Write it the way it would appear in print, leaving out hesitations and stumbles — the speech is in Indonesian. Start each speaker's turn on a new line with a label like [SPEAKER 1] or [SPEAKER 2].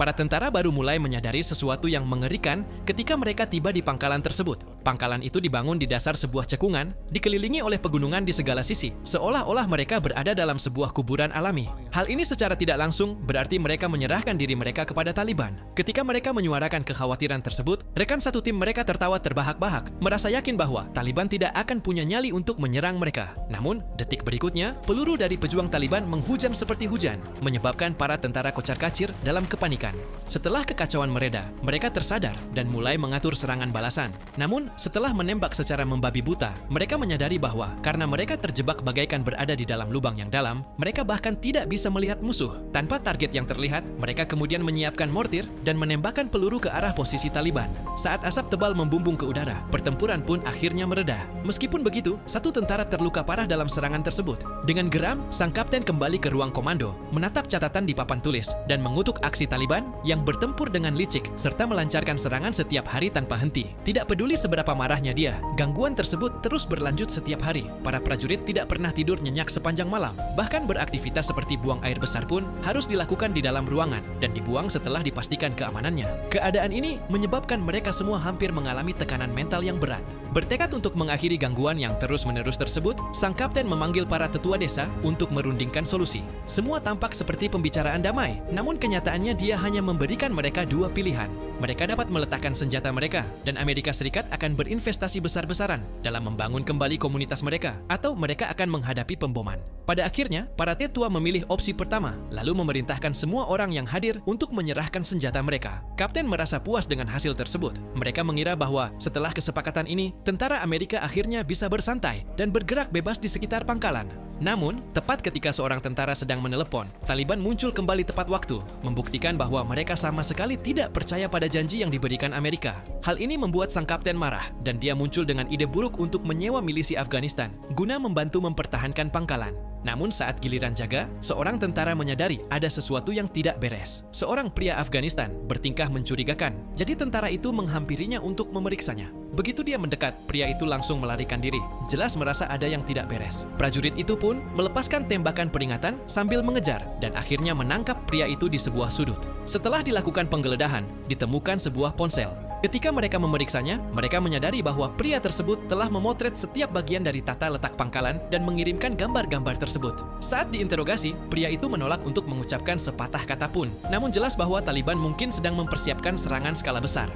[SPEAKER 1] Para tentara baru mulai menyadari sesuatu yang mengerikan ketika mereka tiba di pangkalan tersebut. Pangkalan itu dibangun di dasar sebuah cekungan, dikelilingi oleh pegunungan di segala sisi, seolah-olah mereka berada dalam sebuah kuburan alami. Hal ini secara tidak langsung berarti mereka menyerahkan diri mereka kepada Taliban. Ketika mereka menyuarakan kekhawatiran tersebut, rekan satu tim mereka tertawa terbahak-bahak, merasa yakin bahwa Taliban tidak akan punya nyali untuk menyerang mereka. Namun, detik berikutnya, peluru dari pejuang Taliban menghujam seperti hujan, menyebabkan para tentara kocar-kacir dalam kepanikan. Setelah kekacauan mereda, mereka tersadar dan mulai mengatur serangan balasan. Namun, setelah menembak secara membabi buta, mereka menyadari bahwa karena mereka terjebak bagaikan berada di dalam lubang yang dalam, mereka bahkan tidak bisa melihat musuh. Tanpa target yang terlihat, mereka kemudian menyiapkan mortir dan menembakkan peluru ke arah posisi Taliban. Saat asap tebal membumbung ke udara, pertempuran pun akhirnya mereda. Meskipun begitu, satu tentara terluka parah dalam serangan tersebut. Dengan geram, sang kapten kembali ke ruang komando, menatap catatan di papan tulis, dan mengutuk aksi Taliban yang bertempur dengan licik serta melancarkan serangan setiap hari tanpa henti. Tidak peduli seberapa marahnya dia, gangguan tersebut terus berlanjut setiap hari. Para prajurit tidak pernah tidur nyenyak sepanjang malam. Bahkan beraktivitas seperti buang air besar pun harus dilakukan di dalam ruangan dan dibuang setelah dipastikan keamanannya. Keadaan ini menyebabkan mereka semua hampir mengalami tekanan mental yang berat. Bertekad untuk mengakhiri gangguan yang terus-menerus tersebut, sang kapten memanggil para tetua desa untuk merundingkan solusi. Semua tampak seperti pembicaraan damai, namun kenyataannya dia hanya memberikan mereka dua pilihan. Mereka dapat meletakkan senjata mereka, dan Amerika Serikat akan berinvestasi besar-besaran dalam membangun kembali komunitas mereka, atau mereka akan menghadapi pemboman. Pada akhirnya, para tetua memilih opsi pertama, lalu memerintahkan semua orang yang hadir untuk menyerahkan senjata mereka. Kapten merasa puas dengan hasil tersebut. Mereka mengira bahwa setelah kesepakatan ini, tentara Amerika akhirnya bisa bersantai dan bergerak bebas di sekitar pangkalan. Namun, tepat ketika seorang tentara sedang menelepon, Taliban muncul kembali tepat waktu, membuktikan bahwa mereka sama sekali tidak percaya pada janji yang diberikan Amerika. Hal ini membuat sang kapten marah, dan dia muncul dengan ide buruk untuk menyewa milisi Afghanistan guna membantu mempertahankan pangkalan. Namun saat giliran jaga, seorang tentara menyadari ada sesuatu yang tidak beres. Seorang pria Afghanistan bertingkah mencurigakan, jadi tentara itu menghampirinya untuk memeriksanya. Begitu dia mendekat, pria itu langsung melarikan diri, jelas merasa ada yang tidak beres. Prajurit itu pun melepaskan tembakan peringatan sambil mengejar, dan akhirnya menangkap pria itu di sebuah sudut. Setelah dilakukan penggeledahan, ditemukan sebuah ponsel. Ketika mereka memeriksanya, mereka menyadari bahwa pria tersebut telah memotret setiap bagian dari tata letak pangkalan dan mengirimkan gambar-gambar tersebut. Saat diinterogasi, pria itu menolak untuk mengucapkan sepatah kata pun. Namun jelas bahwa Taliban mungkin sedang mempersiapkan serangan skala besar.